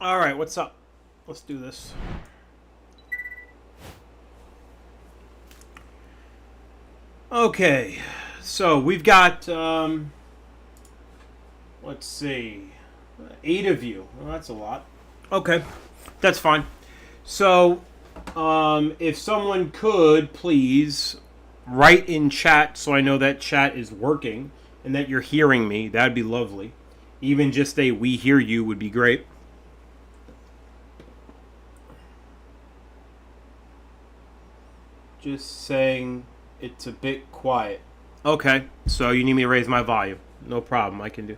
All right, what's up? Let's do this. Okay, so we've got, let's see, 8 of you. Well, that's a lot. Okay, that's fine. So, if someone could please write in chat so I know that chat is working and that you're hearing me, that'd be lovely. Even just a "we hear you" would be great. Just saying it's a bit quiet. Okay, so you need me to raise my volume. No problem, I can do.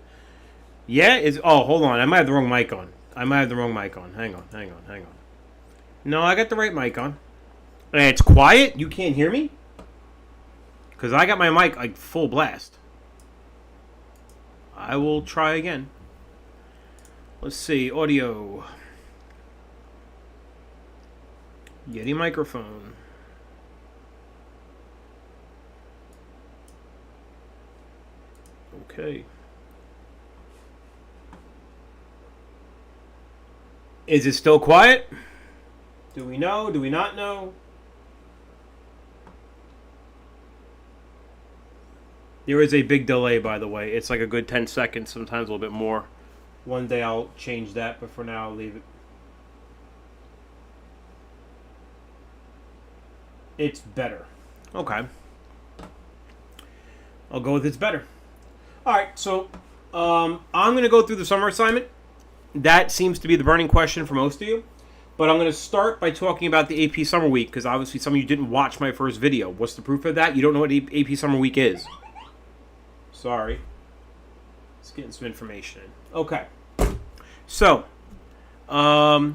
Yeah, hold on. I might have the wrong mic on. Hang on. No, I got the right mic on. And it's quiet? You can't hear me? Because I got my mic like full blast. I will try again. Let's see, audio. Yeti microphone. Okay. Is it still quiet? Do we know? Do we not know? There is a big delay, by the way. It's like a good 10 seconds, sometimes a little bit more. One day I'll change that, but for now I'll leave it. It's better. Okay. I'll go with it's better. Alright, so I'm going to go through the summer assignment. That seems to be the burning question for most of you. But I'm going to start by talking about the AP Summer Week, because obviously some of you didn't watch my first video. What's the proof of that? You don't know what AP Summer Week is. Sorry. Let's get some information in. Okay. So, you know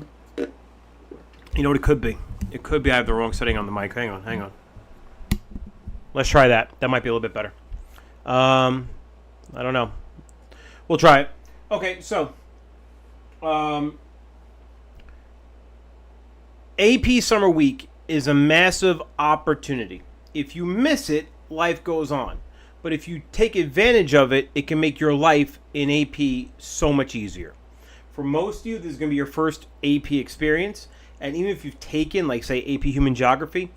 what it could be? It could be I have the wrong setting on the mic. Hang on. Let's try that. That might be a little bit better. I don't know. We'll try it. Okay, so AP Summer Week is a massive opportunity. If you miss it, life goes on. But if you take advantage of it, it can make your life in AP so much easier. For most of you, this is going to be your first AP experience. And even if you've taken, like, say, AP Human Geography,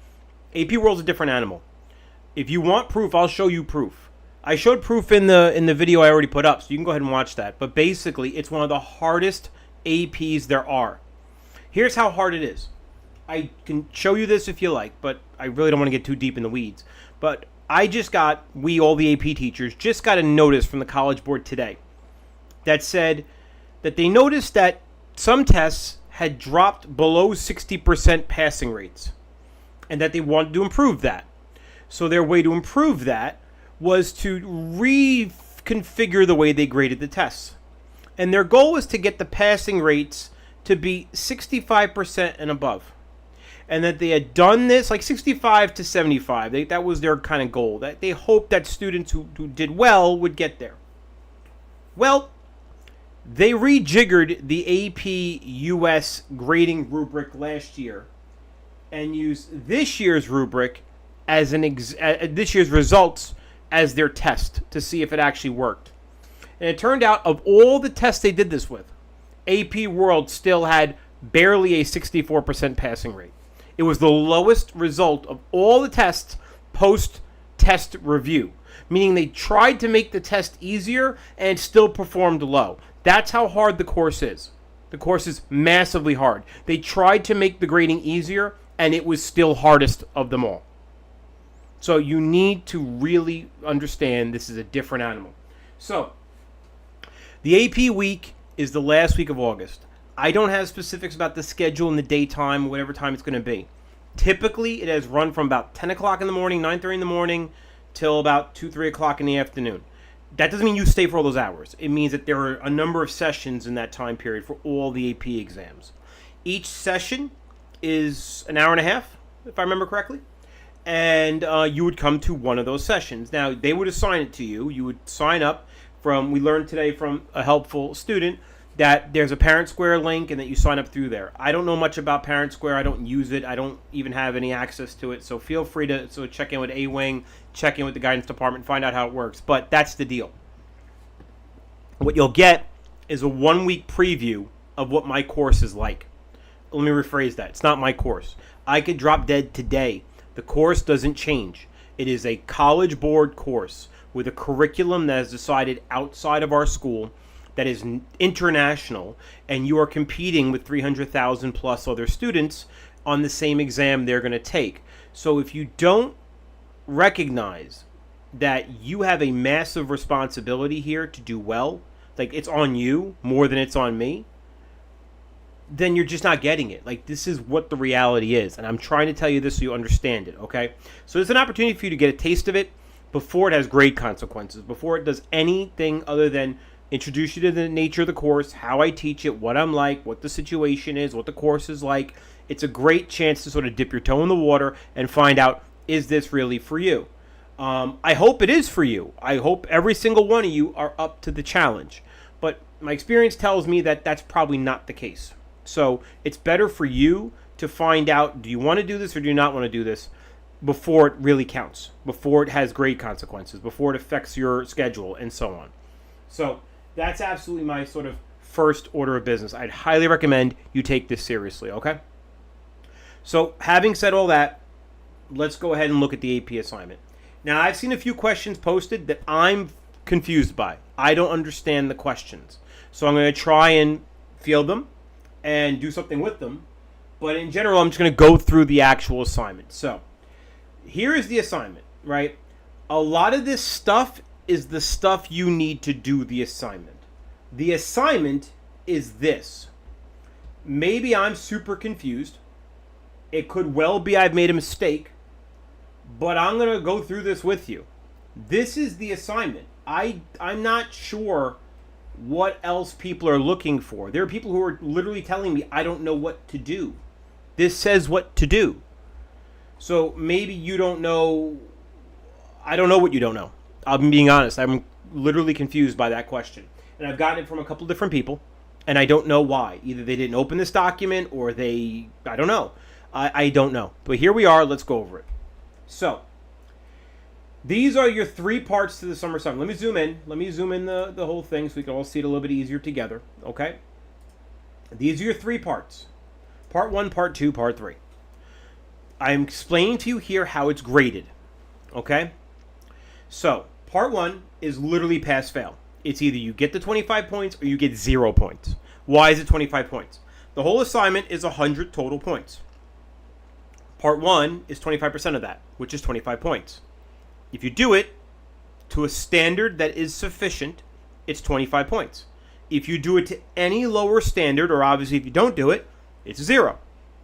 AP World's a different animal. If you want proof, I'll show you proof. I showed proof in the video I already put up, so you can go ahead and watch that. But basically, it's one of the hardest APs there are. Here's how hard it is. I can show you this if you like, but I really don't want to get too deep in the weeds. But all the AP teachers, just got a notice from the College Board today that said that they noticed that some tests had dropped below 60% passing rates and that they wanted to improve that. So their way to improve that was to reconfigure the way they graded the tests. And their goal was to get the passing rates to be 65% and above. And that they had done this, like 65 to 75. That was their kind of goal. That they hoped that students who did well would get there. Well, they rejiggered the AP US grading rubric last year and used this year's rubric as this year's results as their test to see if it actually worked. And it turned out, of all the tests they did this with, AP World still had barely a 64% passing rate. It was the lowest result of all the tests post-test review, meaning they tried to make the test easier and still performed low. That's how hard the course is. The course is massively hard. They tried to make the grading easier, and it was still hardest of them all. So you need to really understand this is a different animal. So, the AP week is the last week of August. I don't have specifics about the schedule and the daytime, whatever time it's going to be. Typically, it has run from about 10 o'clock in the morning, 9:30 in the morning, till about 2, 3 o'clock in the afternoon. That doesn't mean you stay for all those hours. It means that there are a number of sessions in that time period for all the AP exams. Each session is an hour and a half, if I remember correctly. And you would come to one of those sessions. Now, they would assign it to you. You would sign up we learned today from a helpful student that there's a Parent Square link and that you sign up through there. I don't know much about Parent Square. I don't use it. I don't even have any access to it. So feel free to check in with A-Wing, check in with the guidance department, find out how it works. But that's the deal. What you'll get is a 1-week preview of what my course is like. Let me rephrase that. It's not my course. I could drop dead today. The course doesn't change. It is a College Board course with a curriculum that is decided outside of our school, that is international, and you are competing with 300,000 plus other students on the same exam they're going to take. So if you don't recognize that you have a massive responsibility here to do well, like it's on you more than it's on me, then you're just not getting it. Like, this is what the reality is, and I'm trying to tell you this so you understand it, okay? So there's an opportunity for you to get a taste of it before it has grade consequences, before it does anything other than introduce you to the nature of the course, how I teach it, what I'm like, what the situation is, what the course is like. It's a great chance to sort of dip your toe in the water and find out, is this really for you? I hope it is for you. I hope every single one of you are up to the challenge. But my experience tells me that that's probably not the case. So it's better for you to find out, do you want to do this or do you not want to do this, before it really counts, before it has grade consequences, before it affects your schedule, and so on. So that's absolutely my sort of first order of business. I'd highly recommend you take this seriously, okay? So having said all that, let's go ahead and look at the AP assignment. Now, I've seen a few questions posted that I'm confused by. I don't understand the questions. So I'm going to try and field them and do something with them. But in general, I'm just going to go through the actual assignment. So here is the assignment, right? A lot of this stuff is the stuff you need to do the assignment. The assignment is this. Maybe I'm super confused. It could well be I've made a mistake. But I'm going to go through this with you. This is the assignment. I'm not sure what else people are looking for. There are people who are literally telling me, I don't know what to do. This says what to do. So maybe you don't know. I don't know what you don't know. I'm being honest. I'm literally confused by that question. And I've gotten it from a couple different people, and I don't know why. Either they didn't open this document or I don't know. I don't know. But here we are. Let's go over it. So, these are your 3 parts to the summer assignment. Let me zoom in. Let me zoom in the whole thing so we can all see it a little bit easier together. Okay? These are your 3 parts. Part 1, Part 2, Part 3. I'm explaining to you here how it's graded. Okay? So, Part 1 is literally pass-fail. It's either you get the 25 points or you get 0 points. Why is it 25 points? The whole assignment is 100 total points. Part 1 is 25% of that, which is 25 points. If you do it to a standard that is sufficient, it's 25 points. If you do it to any lower standard, or obviously if you don't do it, it's 0.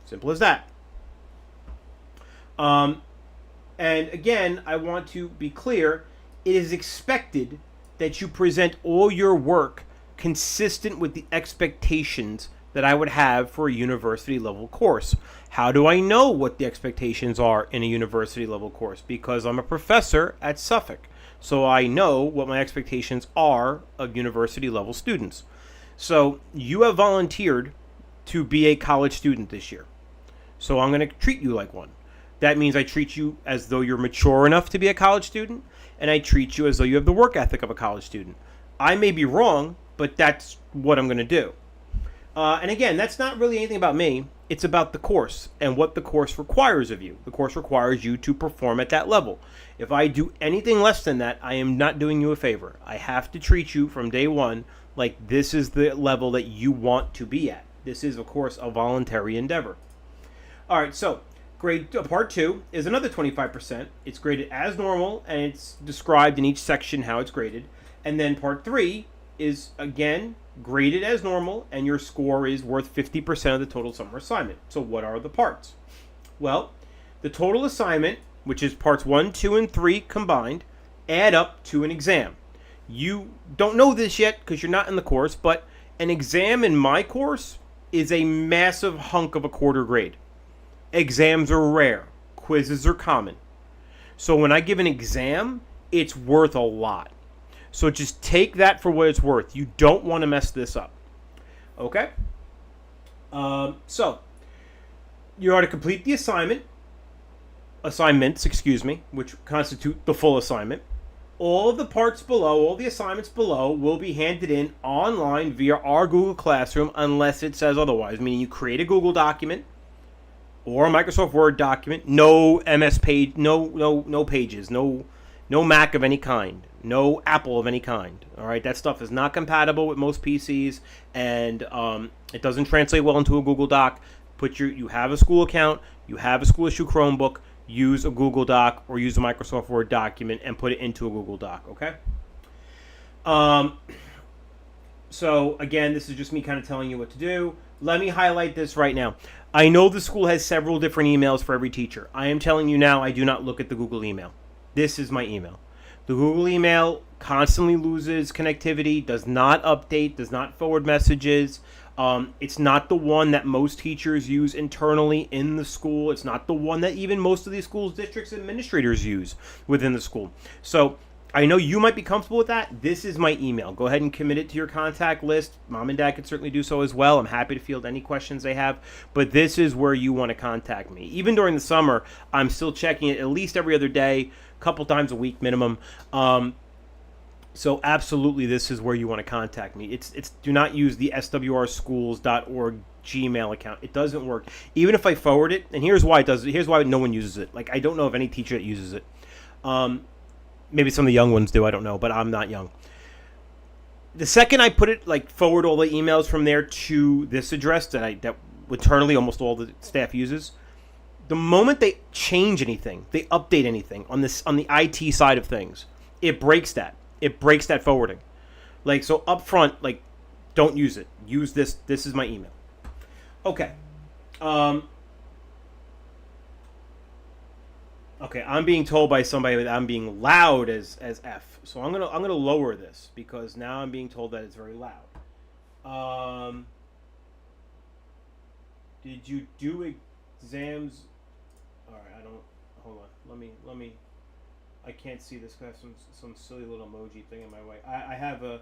Simple as that. And again, I want to be clear, it is expected that you present all your work consistent with the expectations that I would have for a university level course. How do I know what the expectations are in a university level course? Because I'm a professor at Suffolk. So I know what my expectations are of university level students. So you have volunteered to be a college student this year. So I'm going to treat you like one. That means I treat you as though you're mature enough to be a college student, and I treat you as though you have the work ethic of a college student. I may be wrong, but that's what I'm going to do. And again, that's not really anything about me. It's about the course and what the course requires of you. The course requires you to perform at that level. If I do anything less than that, I am not doing you a favor. I have to treat you from day one like this is the level that you want to be at. This is, of course, a voluntary endeavor. All right, so part 2 is another 25%. It's graded as normal, and it's described in each section how it's graded. And then part 3 is, again, graded as normal, and your score is worth 50% of the total summer assignment. So what are the parts? Well, the total assignment, which is parts 1, 2, and 3 combined, add up to an exam. You don't know this yet because you're not in the course, but an exam in my course is a massive hunk of a quarter grade. Exams are rare. Quizzes are common. So when I give an exam, it's worth a lot. So just take that for what it's worth. You don't want to mess this up. Okay? So you are to complete the assignments, which constitute the full assignment. All of the parts below, all the assignments below, will be handed in online via our Google Classroom unless it says otherwise. Meaning you create a Google document or a Microsoft Word document. No MS Page, no Pages, no Mac of any kind, no Apple of any kind. All right, that stuff is not compatible with most PCs, and it doesn't translate well into a Google Doc. You have a school account, you have a school issue Chromebook. Use a Google Doc or use a Microsoft Word document and put it into a Google Doc, okay? So, again, this is just me kind of telling you what to do. Let me highlight this right now. I know the school has several different emails for every teacher. I am telling you now, I do not look at the Google email. This is my email. The Google email constantly loses connectivity, does not update, does not forward messages. It's not the one that most teachers use internally in the school. It's not the one that even most of these schools, districts, administrators use within the school. So I know you might be comfortable with that. This is my email. Go ahead and commit it to your contact list. Mom and dad can certainly do so as well. I'm happy to field any questions they have. But this is where you want to contact me. Even during the summer, I'm still checking it at least every other day, a couple times a week minimum. So absolutely, this is where you want to contact me. It's do not use the swrschools.org Gmail account. It doesn't work. Even if I forward it, and here's why it does. Here's why no one uses it. Like, I don't know of any teacher that uses it. Maybe some of the young ones do. I don't know, but I'm not young. The second I put it, like, forward all the emails from there to this address that internally almost all the staff uses. The moment they change anything, they update anything on the IT side of things, it breaks that. It breaks that forwarding. Like, so up front, like, don't use it. Use this. This is my email. Okay. Okay, I'm being told by somebody that I'm being loud as F. So I'm gonna lower this because now I'm being told that it's very loud. Did you do exams? All right, I don't. Hold on. Let me. I can't see this because I have some silly little emoji thing in my way. I have a...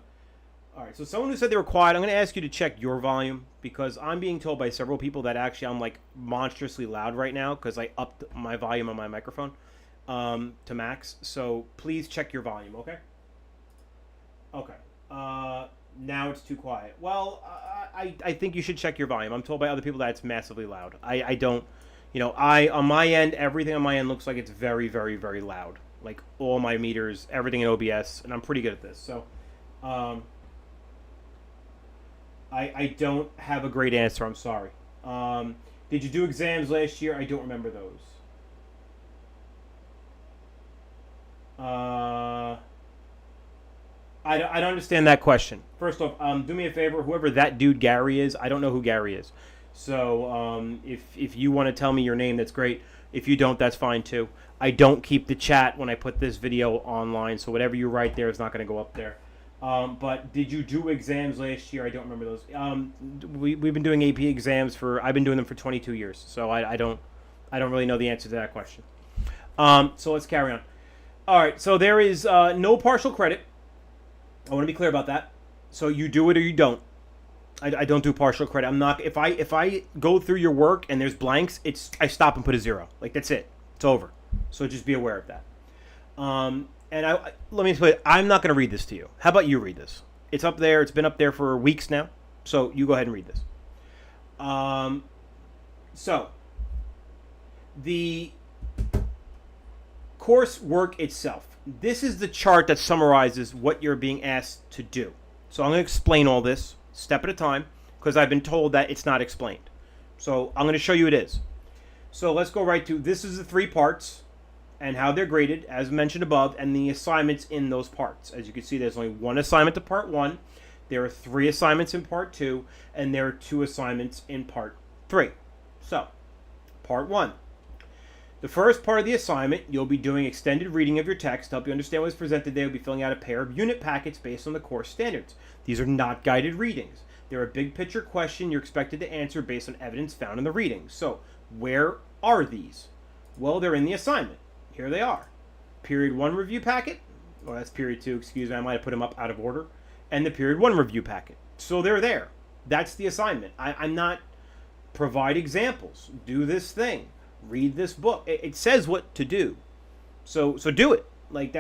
All right, so someone who said they were quiet, I'm going to ask you to check your volume because I'm being told by several people that actually I'm, like, monstrously loud right now because I upped my volume on my microphone to max. So please check your volume, okay? Okay. Now it's too quiet. Well, I think you should check your volume. I'm told by other people that it's massively loud. I don't... You know, on my end, everything on my end looks like it's very, very, very loud. Like, all my meters, everything in OBS, and I'm pretty good at this. So, I don't have a great answer. I'm sorry. Did you do exams last year? I don't remember those. I don't understand that question. First off, do me a favor. Whoever that dude Gary is, I don't know who Gary is. So if you want to tell me your name, that's great. If you don't, that's fine too. I don't keep the chat when I put this video online, so whatever you write there is not going to go up there. But did you do exams last year? I don't remember those. We've been doing AP exams I've been doing them for 22 years, so I don't really know the answer to that question. So let's carry on. All right, so there is no partial credit. I want to be clear about that. So you do it or you don't. I don't do partial credit. I'm not. If I go through your work and there's blanks, I stop and put a 0. Like, that's it. It's over. So just be aware of that. And let me put it, I'm not going to read this to you. How about you read this? It's up there. It's been up there for weeks now. So you go ahead and read this. So the coursework itself. This is the chart that summarizes what you're being asked to do. So I'm going to explain all this step at a time because I've been told that it's not explained. So I'm going to show you it is. So let's go right to, this is the 3 parts and how they're graded, as mentioned above, and the assignments in those parts. As you can see, there's only 1 assignment to part 1. There are 3 assignments in part 2, and there are 2 assignments in part 3. So, part 1. The first part of the assignment, you'll be doing extended reading of your text to help you understand what is presented there. You'll be filling out a pair of unit packets based on the course standards. These are not guided readings. They're a big picture question you're expected to answer based on evidence found in the readings. So, where are these? Well, they're in the assignment. Here they are. Period 1 review packet. Well, that's period 2, excuse me. I might have put them up out of order. And the period 1 review packet. So they're there. That's the assignment. I'm not provide examples. Do this thing. Read this book. It says what to do. So do it. Like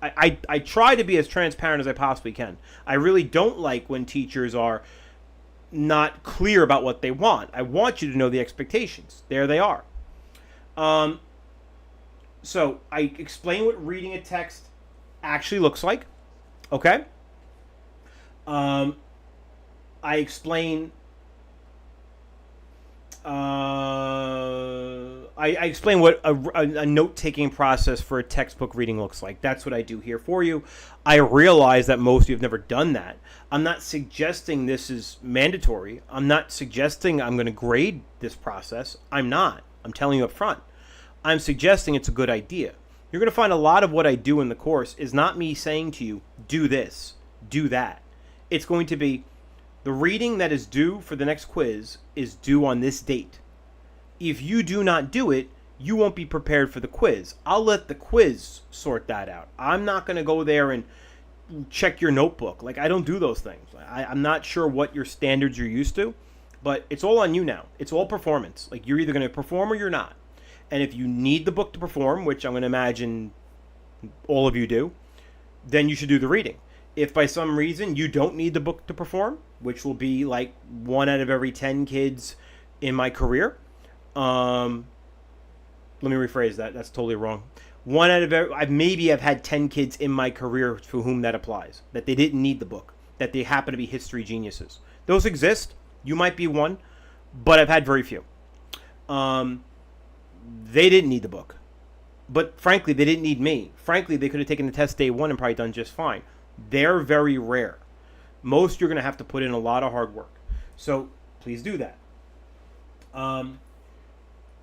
I try to be as transparent as I possibly can. I really don't like when teachers are not clear about what they want. I want you to know the expectations. There they are. So I explain what reading a text actually looks like. Okay. I explain. I explain what a note-taking process for a textbook reading looks like. That's what I do here for you. I realize that most of you have never done that. I'm not suggesting this is mandatory. I'm not suggesting I'm going to grade this process. I'm not. I'm telling you up front. I'm suggesting it's a good idea. You're going to find a lot of what I do in the course is not me saying to you, do this, do that. It's going to be the reading that is due for the next quiz is due on this date. If you do not do it, you won't be prepared for the quiz. I'll let the quiz sort that out. I'm not going to go there and check your notebook. Like, I don't do those things. I'm not sure what your standards you're used to, but it's all on you now. It's all performance. Like, you're either going to perform or you're not. And if you need the book to perform, which I'm going to imagine all of you do, then you should do the reading. If by some reason you don't need the book to perform, which will be like 1 out of every 10 kids in my career, let me rephrase that. That's totally wrong. 1 out of every, I've had 10 kids in my career for whom that applies, that they didn't need the book, that they happen to be history geniuses. Those exist. You might be one, but I've had very few. They didn't need the book, but frankly, they didn't need me. Frankly, they could have taken the test day one and probably done just fine. They're very rare. Most you're going to have to put in a lot of hard work. So please do that.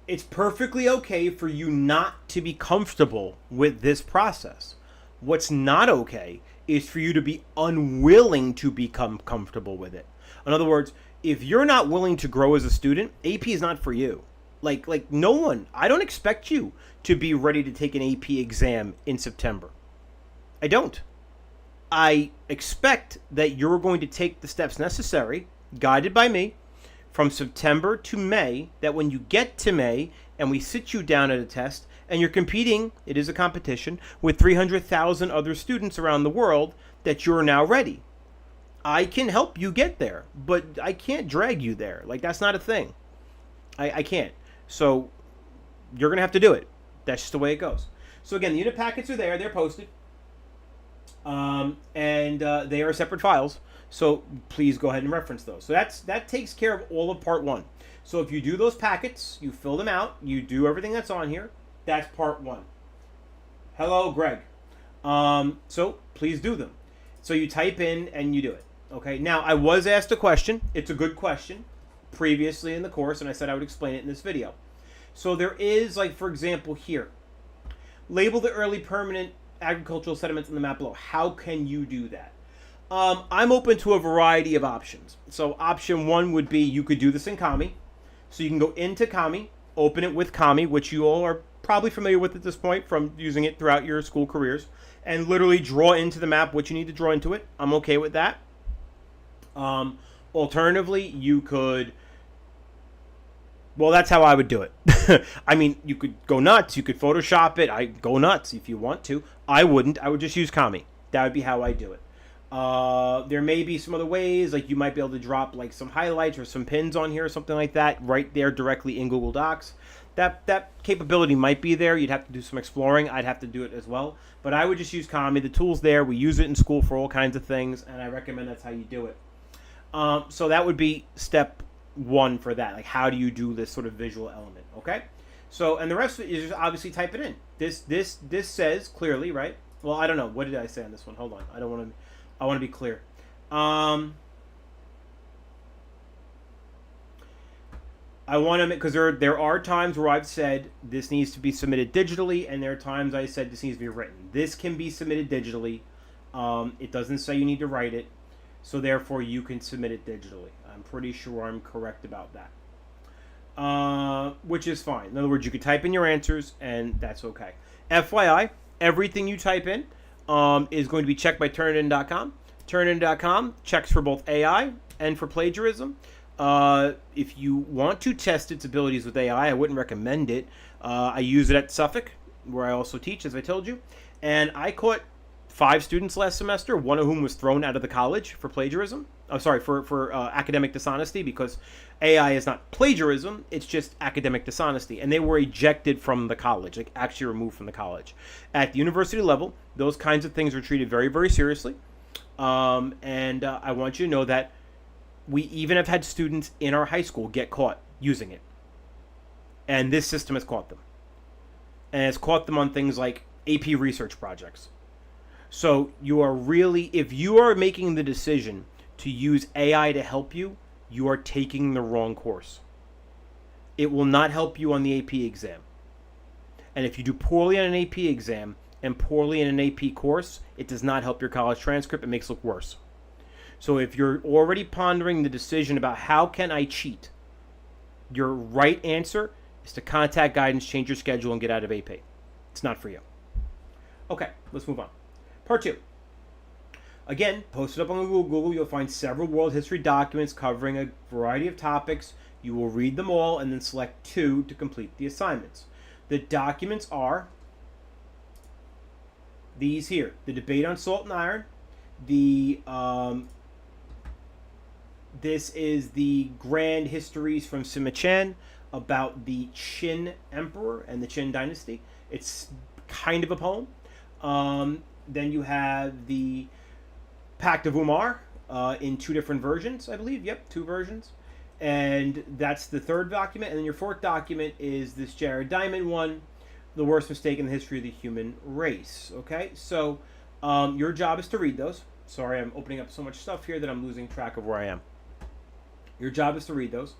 It's perfectly okay for you not to be comfortable with this process. What's not okay is for you to be unwilling to become comfortable with it. In other words, if you're not willing to grow as a student, AP is not for you. Like no one. I don't expect you to be ready to take an AP exam in September. I don't. I expect that you're going to take the steps necessary, guided by me, from September to May, that when you get to May and we sit you down at a test and you're competing, it is a competition, with 300,000 other students around the world, that you're now ready. I can help you get there, but I can't drag you there. Like, that's not a thing. I can't. So you're going to have to do it. That's just the way it goes. So again, the unit packets are there. They're posted. And they are separate files. So please go ahead and reference those. So that takes care of all of part one. So if you do those packets, you fill them out, you do everything that's on here, that's part one. Hello, Greg. So please do them. So you type in and you do it. Okay. Now, I was asked a question. It's a good question previously in the course, and I said I would explain it in this video. So there is, like, for example, here, label the early permanent agricultural sediments on the map below. How can you do that? I'm open to a variety of options. So option one would be you could do this in Kami. So you can go into Kami, open it with Kami, which you all are probably familiar with at this point from using it throughout your school careers, and literally draw into the map what you need to draw into it. I'm okay with that. Alternatively, you could... Well, that's how I would do it. I mean, you could go nuts. You could Photoshop it. I'd go nuts if you want to. I wouldn't. I would just use Kami. That would be how I do it. There may be some other ways, like you might be able to drop like some highlights or some pins on here or something like that right there directly in Google Docs. That capability might be there. You'd have to do some exploring. I'd have to do it as well. But I would just use Kami. The tool's there. We use it in school for all kinds of things, and I recommend that's how you do it. So that would be step one for that. Like, how do you do this sort of visual element? Okay. So, and the rest of it is just obviously type it in. This says clearly, right? Well, I don't know. What did I say on this one? Hold on. I want to be clear. I want to, because there are times where I've said this needs to be submitted digitally, and there are times I said this needs to be written. This can be submitted digitally. It doesn't say you need to write it, so therefore you can submit it digitally. I'm pretty sure I'm correct about that. Which is fine. In other words, you can type in your answers, and that's okay. FYI, everything you type in is going to be checked by Turnitin.com. Turnitin.com checks for both AI and for plagiarism. If you want to test its abilities with AI, I wouldn't recommend it. I use it at Suffolk, where I also teach, as I told you. And I caught 5 students last semester, one of whom was thrown out of the college for plagiarism. Oh, sorry, for academic dishonesty, because AI is not plagiarism, it's just academic dishonesty. And they were ejected from the college, like actually removed from the college. At the university level, those kinds of things are treated very, very seriously. And I want you to know that we even have had students in our high school get caught using it. And this system has caught them. And it's caught them on things like AP research projects. So you are really, if you are making the decision to use AI to help you, you are taking the wrong course. It will not help you on the AP exam. And if you do poorly on an AP exam and poorly in an AP course, it does not help your college transcript. It makes it look worse. So if you're already pondering the decision about how can I cheat, your right answer is to contact guidance, change your schedule, and get out of AP. It's not for you. Okay, let's move on. Part 2. Again, posted up on Google, you'll find several world history documents covering a variety of topics. You will read them all and then select 2 to complete the assignments. The documents are these here. The debate on salt and iron. This is the grand histories from Sima Qian about the Qin Emperor and the Qin Dynasty. It's kind of a poem. Then you have the Pact of Umar in 2 different versions, I believe. Yep, 2 versions. And that's the 3rd document. And then your 4th document is this Jared Diamond one, the worst mistake in the history of the human race. Okay, so your job is to read those. Sorry, I'm opening up so much stuff here that I'm losing track of where I am. Your job is to read those.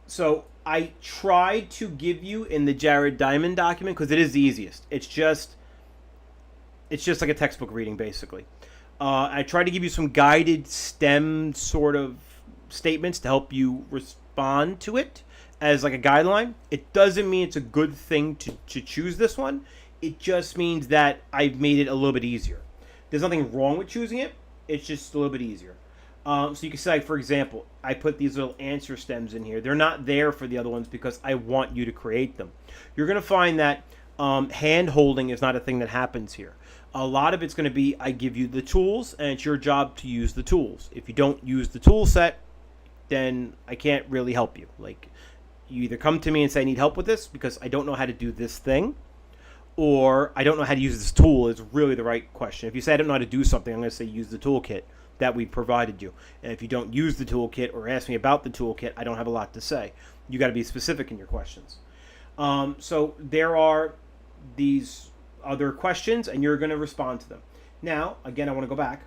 So I tried to give you in the Jared Diamond document, because it is the easiest. It's just like a textbook reading, basically. I tried to give you some guided STEM sort of statements to help you respond to it as like a guideline. It doesn't mean it's a good thing to choose this one. It just means that I've made it a little bit easier. There's nothing wrong with choosing it. It's just a little bit easier. So you can say, like, for example, I put these little answer stems in here. They're not there for the other ones because I want you to create them. You're going to find that hand holding is not a thing that happens here. A lot of it's going to be, I give you the tools, and it's your job to use the tools. If you don't use the tool set, then I can't really help you. Like, you either come to me and say, I need help with this because I don't know how to do this thing, or I don't know how to use this tool is really the right question. If you say I don't know how to do something, I'm going to say use the toolkit that we provided you. And if you don't use the toolkit or ask me about the toolkit, I don't have a lot to say. You got to be specific in your questions. So there are these other questions, and you're going to respond to them. Now, again, I want to go back.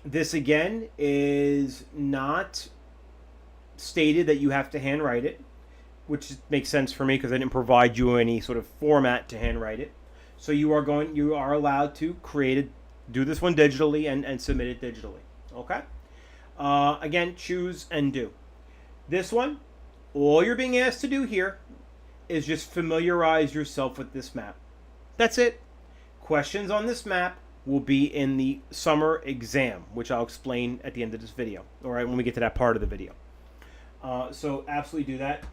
This, again, is not stated that you have to handwrite it, which makes sense for me because I didn't provide you any sort of format to handwrite it. So you are allowed to do this one digitally and submit it digitally. Okay? Again, choose and do. This one, all you're being asked to do here is just familiarize yourself with this map. That's it. Questions on this map will be in the summer exam, which I'll explain at the end of this video, or when we get to that part of the video. So absolutely do that.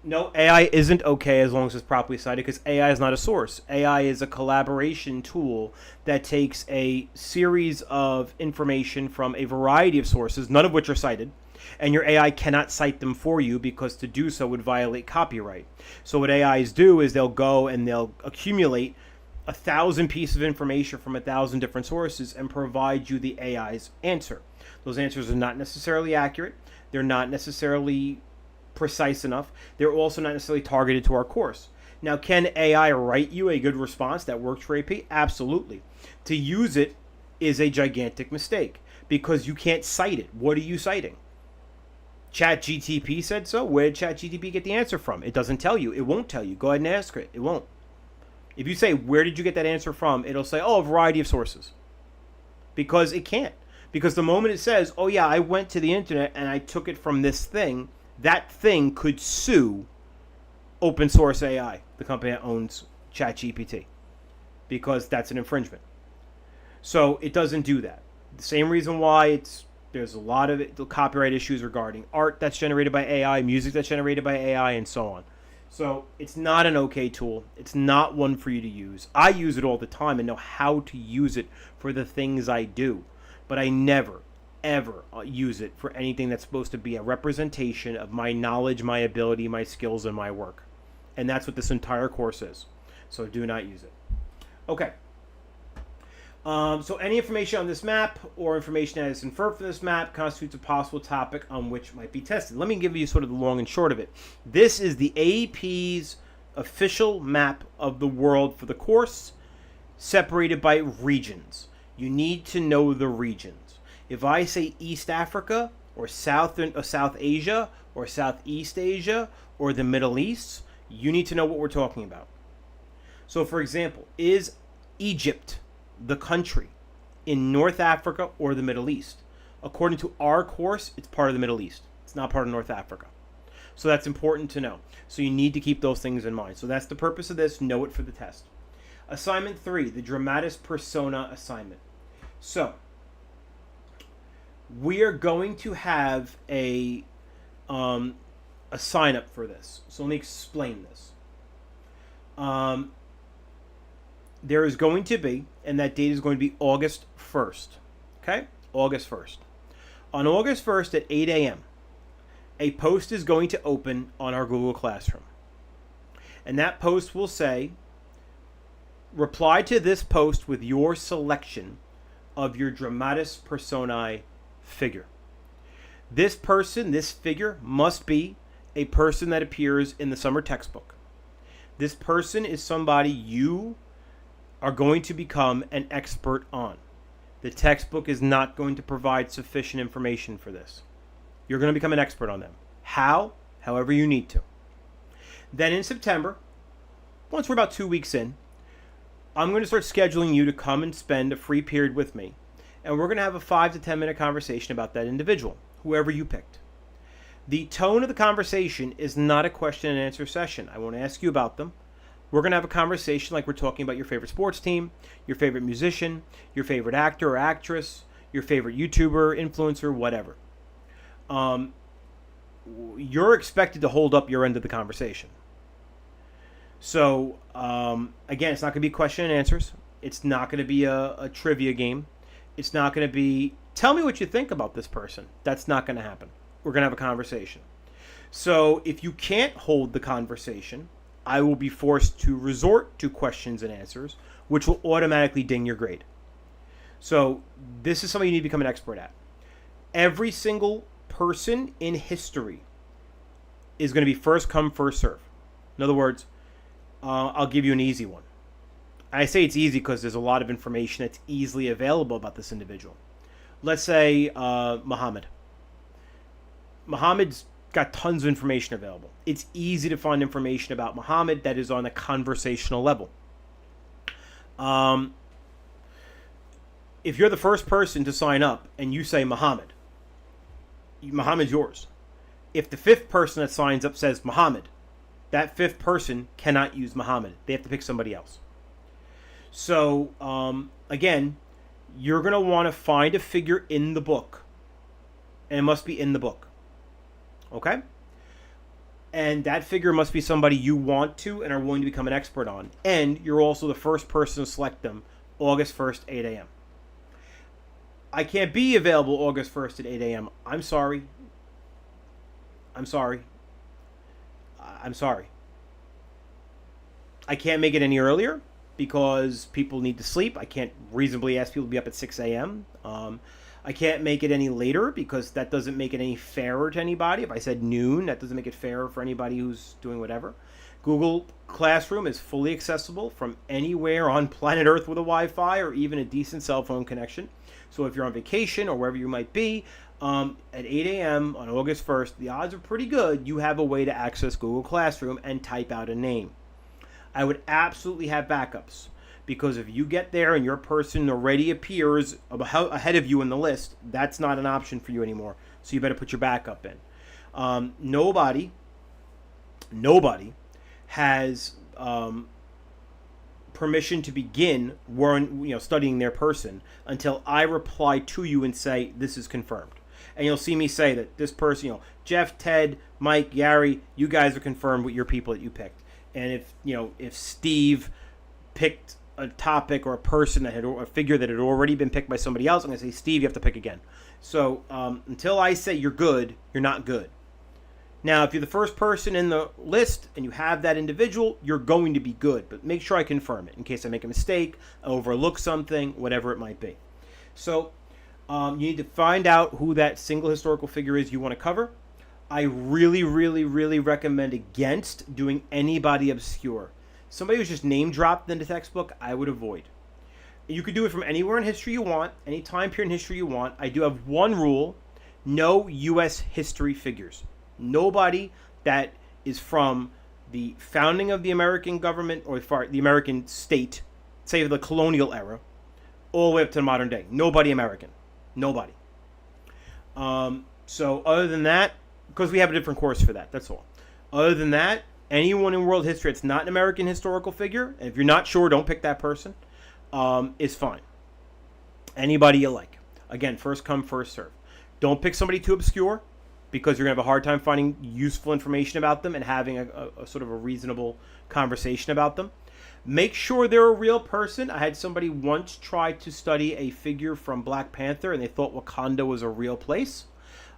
No, AI isn't okay as long as it's properly cited, because AI is not a source. AI is a collaboration tool that takes a series of information from a variety of sources, none of which are cited, and your AI cannot cite them for you because to do so would violate copyright. So what AIs do is they'll go and they'll accumulate 1,000 pieces of information from 1,000 different sources and provide you the AI's answer. Those answers are not necessarily accurate. They're not necessarily precise enough. They're also not necessarily targeted to our course. Now, can AI write you a good response that works for AP? Absolutely. To use it is a gigantic mistake because you can't cite it. What are you citing? ChatGTP said so. Where did ChatGTP get the answer from? It doesn't tell you. It won't tell you. Go ahead and ask it. It won't. If you say, where did you get that answer from? It'll say, oh, a variety of sources. Because it can't. Because the moment it says, oh, yeah, I went to the internet and I took it from this thing, that thing could sue Open Source AI, the company that owns ChatGPT, because that's an infringement. So it doesn't do that. The same reason why it's There's a lot of copyright issues regarding art that's generated by AI, music that's generated by AI, and so on. So it's not an okay tool. It's not one for you to use. I use it all the time and know how to use it for the things I do. But I never, ever use it for anything that's supposed to be a representation of my knowledge, my ability, my skills, and my work. And that's what this entire course is. So do not use it. Okay. So any information on this map or information that is inferred from this map constitutes a possible topic on which might be tested. Let me give you sort of the long and short of it. This is the AP's official map of the world for the course, separated by regions. You need to know the regions. If I say East Africa or South Asia or Southeast Asia or the Middle East, you need to know what we're talking about. So for example, is Egypt the country in North Africa or the Middle East? According to our course, it's part of the Middle East. It's not part of North Africa. So that's important to know. So you need to keep those things in mind. So that's the purpose of this. Know it for the test. Assignment 3, the dramatis persona assignment. So we are going to have a sign up for this. So let me explain this. There is going to be, and that date is going to be August 1st. Okay? August 1st. On August 1st at 8 a.m., a post is going to open on our Google Classroom. And that post will say, reply to this post with your selection of your dramatis personae figure. This person, this figure, must be a person that appears in the summer textbook. This person is somebody you are going to become an expert on. The textbook is not going to provide sufficient information for this. You're going to become an expert on them. How? However you need to. Then in September, once we're about 2 weeks in, I'm going to start scheduling you to come and spend a free period with me. And we're going to have a 5 to 10 minute conversation about that individual, whoever you picked. The tone of the conversation is not a question and answer session. I won't ask you about them. We're going to have a conversation like we're talking about your favorite sports team, your favorite musician, your favorite actor or actress, your favorite YouTuber, influencer, whatever. You're expected to hold up your end of the conversation. So, again, it's not going to be question and answers. It's not going to be a trivia game. It's not going to be, tell me what you think about this person. That's not going to happen. We're going to have a conversation. So if you can't hold the conversation, I will be forced to resort to questions and answers, which will automatically ding your grade. So this is something you need to become an expert at. Every single person in history is going to be first come, first serve. In other words, I'll give you an easy one. I say it's easy because there's a lot of information that's easily available about this individual. Let's say Muhammad. Muhammad's got tons of information available. It's easy to find information about Muhammad that is on a conversational level. If you're the first person to sign up and you say Muhammad, Muhammad's yours. If the fifth person that signs up says Muhammad, that fifth person cannot use Muhammad. They have to pick somebody else. So, again, you're going to want to find a figure in the book. And it must be in the book. Okay? And that figure must be somebody you want to and are willing to become an expert on. And you're also the first person to select them August 1st, 8 a.m. I can't be available August 1st at 8 a.m. I'm sorry. I'm sorry. I'm sorry. I can't make it any earlier because people need to sleep. I can't reasonably ask people to be up at 6 a.m. I can't make it any later because that doesn't make it any fairer to anybody. If I said noon, that doesn't make it fairer for anybody who's doing whatever. Google Classroom is fully accessible from anywhere on planet Earth with a Wi-Fi or even a decent cell phone connection. So if you're on vacation or wherever you might be, at 8 a.m. on August 1st, the odds are pretty good you have a way to access Google Classroom and type out a name. I would absolutely have backups. Because if you get there and your person already appears ahead of you in the list, that's not an option for you anymore. So you better put your backup in. Nobody has permission to begin studying their person until I reply to you and say this is confirmed. And you'll see me say that this person, Jeff, Ted, Mike, Yari, you guys are confirmed with your people that you picked. And if Steve picked a topic or a person that had a figure that had already been picked by somebody else, I'm going to say, Steve, you have to pick again. So until I say you're good, you're not good. Now, if you're the first person in the list and you have that individual, you're going to be good. But make sure I confirm it in case I make a mistake, overlook something, whatever it might be. So you need to find out who that single historical figure is you want to cover. I really, really, really recommend against doing anybody obscure. Somebody who's just name dropped in the textbook, I would avoid. You could do it from anywhere in history you want, any time period in history you want. I do have one rule: no U.S. history figures. Nobody that is from the founding of the American government or the American state, say the colonial era, all the way up to the modern day. Nobody American. Nobody. So other than that, because we have a different course for that, that's all. Other than that, anyone in world history that's not an American historical figure, and if you're not sure, don't pick that person, is fine. Anybody you like. Again, first come, first serve. Don't pick somebody too obscure, because you're going to have a hard time finding useful information about them and having a sort of a reasonable conversation about them. Make sure they're a real person. I had somebody once try to study a figure from Black Panther, and they thought Wakanda was a real place.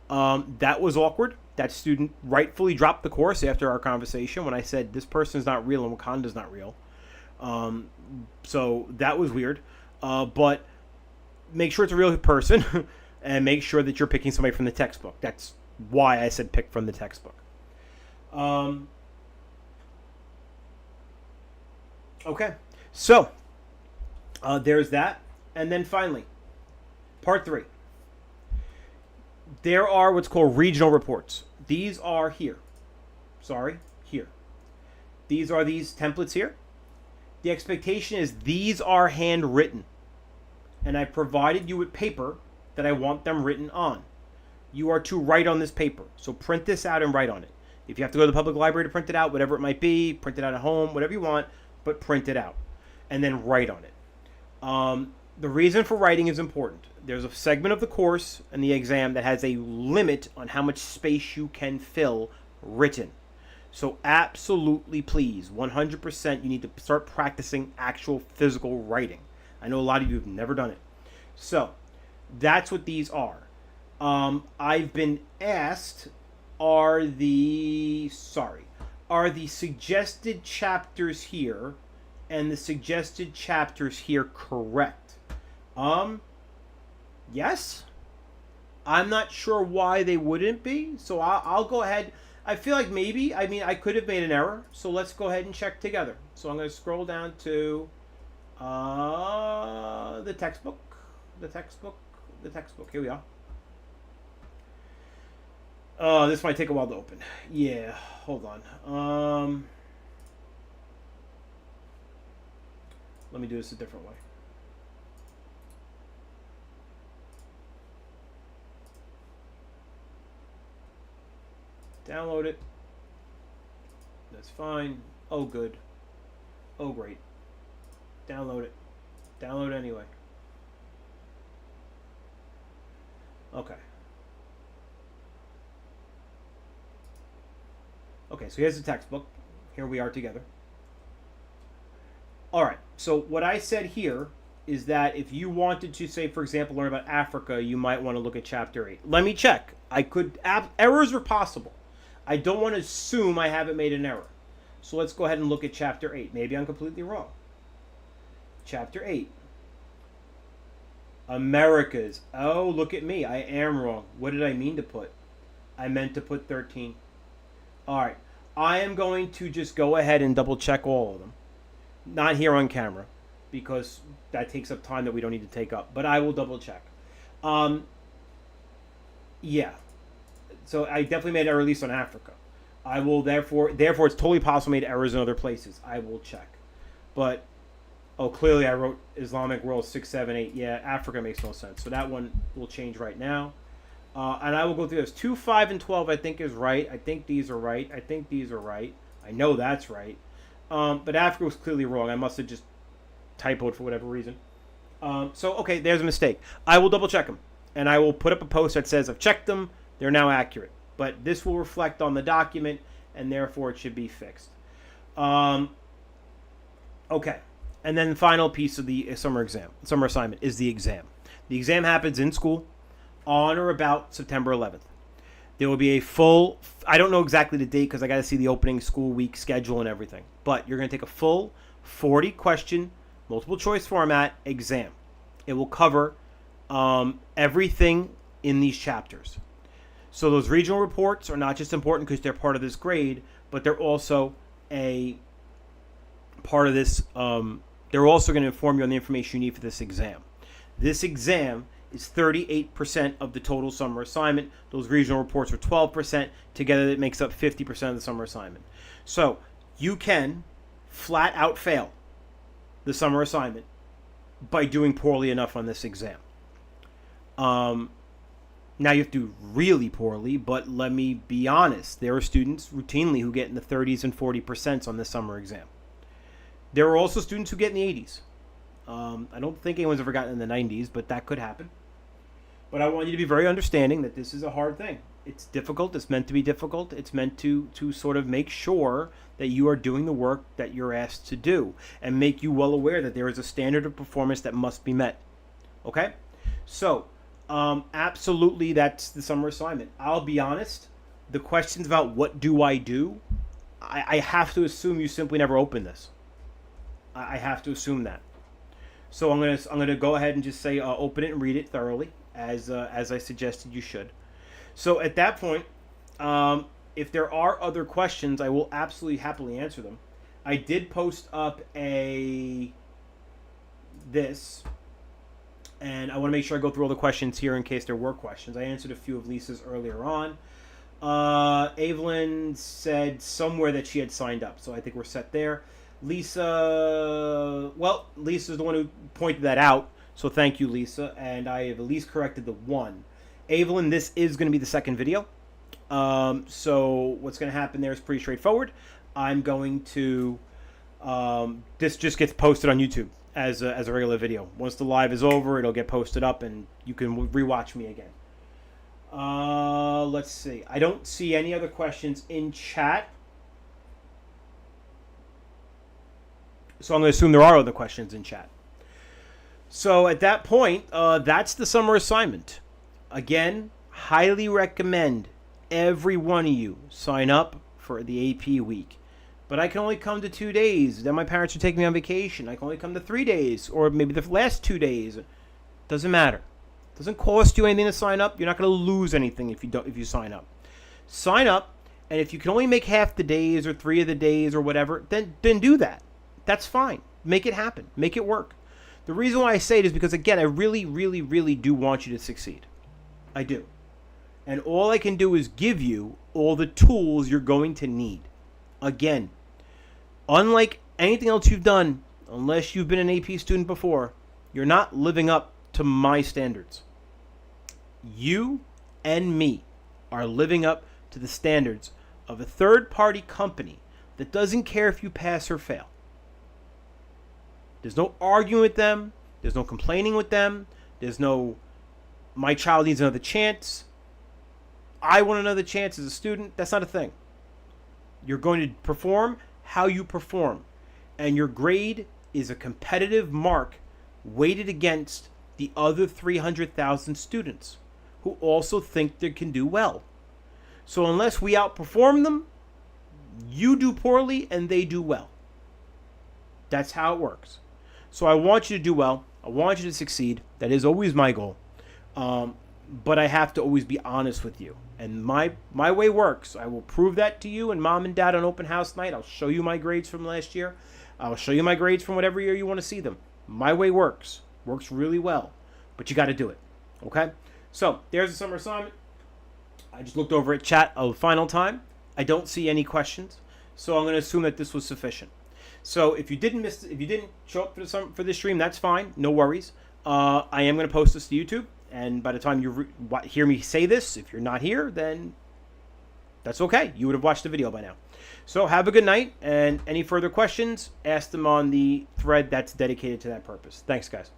That was awkward. That student rightfully dropped the course after our conversation when I said this person's not real and Wakanda's not real. So that was weird. But make sure it's a real person and make sure that you're picking somebody from the textbook. That's why I said pick from the textbook. Okay, so there's that. And then finally, part 3. There are what's called regional reports. These are here. Here. These are these templates here. The expectation is these are handwritten. And I provided you with paper that I want them written on. You are to write on this paper. So print this out and write on it. If you have to go to the public library to print it out, whatever it might be, print it out at home, whatever you want, but print it out. And then write on it. The reason for writing is important. There's a segment of the course and the exam that has a limit on how much space you can fill written. So absolutely, please, 100%, you need to start practicing actual physical writing. I know a lot of you have never done it. So that's what these are. I've been asked, are the suggested chapters here and the suggested chapters here correct? Yes. I'm not sure why they wouldn't be, so I'll go ahead. I feel like maybe, I could have made an error, so let's go ahead and check together. So I'm going to scroll down to the textbook. Here we are. This might take a while to open. Yeah, hold on. Let me do this a different way. Download it. That's fine. Oh, good. Oh, great. Download it. Download anyway. Okay. Okay, so here's the textbook. Here we are together. All right, so what I said here is that if you wanted to, say, for example, learn about Africa, you might want to look at Chapter 8. Let me check. Errors are possible. I don't want to assume I haven't made an error. So let's go ahead and look at Chapter 8. Maybe I'm completely wrong. Chapter 8. Americas. Oh, look at me. I am wrong. What did I mean to put? I meant to put 13. All right. I am going to just go ahead and double check all of them. Not here on camera, because that takes up time that we don't need to take up. But I will double check. Yeah. So I definitely made an error, at least on Africa. I will therefore it's totally possible I made errors in other places. I will check. But, clearly I wrote Islamic world 6, 7, 8. Yeah, Africa makes no sense. So that one will change right now. And I will go through this. 2, 5, and 12 I think is right. I think these are right. I think these are right. I know that's right. But Africa was clearly wrong. I must have just typoed for whatever reason. So, okay, there's a mistake. I will double check them. and I will put up a post that says I've checked them, they're now accurate. But this will reflect on the document, and therefore it should be fixed. Okay. And then the final piece of the summer assignment is the exam. The exam happens in school on or about September 11th. There will be a full, I don't know exactly the date because I got to see the opening school week schedule and everything. But you're going to take a full 40-question, multiple choice format exam. It will cover everything in these chapters. So those regional reports are not just important because they're part of this grade, but they're also a part of this. They're also going to inform you on the information you need for this exam. This exam is 38% of the total summer assignment. Those regional reports are 12%. Together, that makes up 50% of the summer assignment. So you can flat out fail the summer assignment by doing poorly enough on this exam. Now you have to do really poorly, but let me be honest. There are students routinely who get in the 30s and 40% on this summer exam. There are also students who get in the 80s. I don't think anyone's ever gotten in the 90s, but that could happen. But I want you to be very understanding that this is a hard thing. It's difficult. It's meant to be difficult. It's meant to sort of make sure that you are doing the work that you're asked to do and make you well aware that there is a standard of performance that must be met. Okay? So, absolutely, that's the summer assignment. I'll be honest. The questions about what do, I have to assume you simply never opened this. I have to assume that. So I'm gonna go ahead and just say open it and read it thoroughly as I suggested you should. So at that point, if there are other questions, I will absolutely happily answer them. I did post up this, and I want to make sure I go through all the questions here in case there were questions. I answered a few of Lisa's earlier on. Evelyn said somewhere that she had signed up, so I think we're set there. Lisa's the one who pointed that out, so thank you, Lisa, and I have at least corrected the one. Evelyn, this is going to be the second video, so what's going to happen there is pretty straightforward. I'm going to, this just gets posted on YouTube as a regular video. Once the live is over, it'll get posted up, and you can rewatch me again. Let's see. I don't see any other questions in chat. So I'm going to assume there are other questions in chat. So at that point, that's the summer assignment. Again, highly recommend every one of you sign up for the AP week. But I can only come to 2 days. Then my parents would take me on vacation. I can only come to 3 days, or maybe the last 2 days. Doesn't matter. Doesn't cost you anything to sign up. You're not going to lose anything if you sign up. Sign up, and if you can only make half the days or 3 of the days or whatever, then do that. That's fine. Make it happen. Make it work. The reason why I say it is because, again, I really, really, really do want you to succeed. I do. And all I can do is give you all the tools you're going to need. Again, unlike anything else you've done, unless you've been an AP student before, you're not living up to my standards. You and me are living up to the standards of a third-party company that doesn't care if you pass or fail. There's no arguing with them. There's no complaining with them. There's no, my child needs another chance. I want another chance as a student. That's not a thing. You're going to perform how you perform. And your grade is a competitive mark weighted against the other 300,000 students who also think they can do well. So unless we outperform them, you do poorly and they do well. That's how it works. So I want you to do well. I want you to succeed. That is always my goal. But I have to always be honest with you. And my way works. I will prove that to you and mom and dad on open house night. I'll show you my grades from last year. I'll show you my grades from whatever year you want to see them. My way works. Works really well. But you got to do it. Okay? So there's the summer assignment. I just looked over at chat a final time. I don't see any questions. So I'm going to assume that this was sufficient. So if you didn't show up for this stream, that's fine. No worries. I am going to post this to YouTube. And by the time you hear me say this, if you're not here, then that's okay. You would have watched the video by now. So have a good night. And any further questions, ask them on the thread that's dedicated to that purpose. Thanks, guys.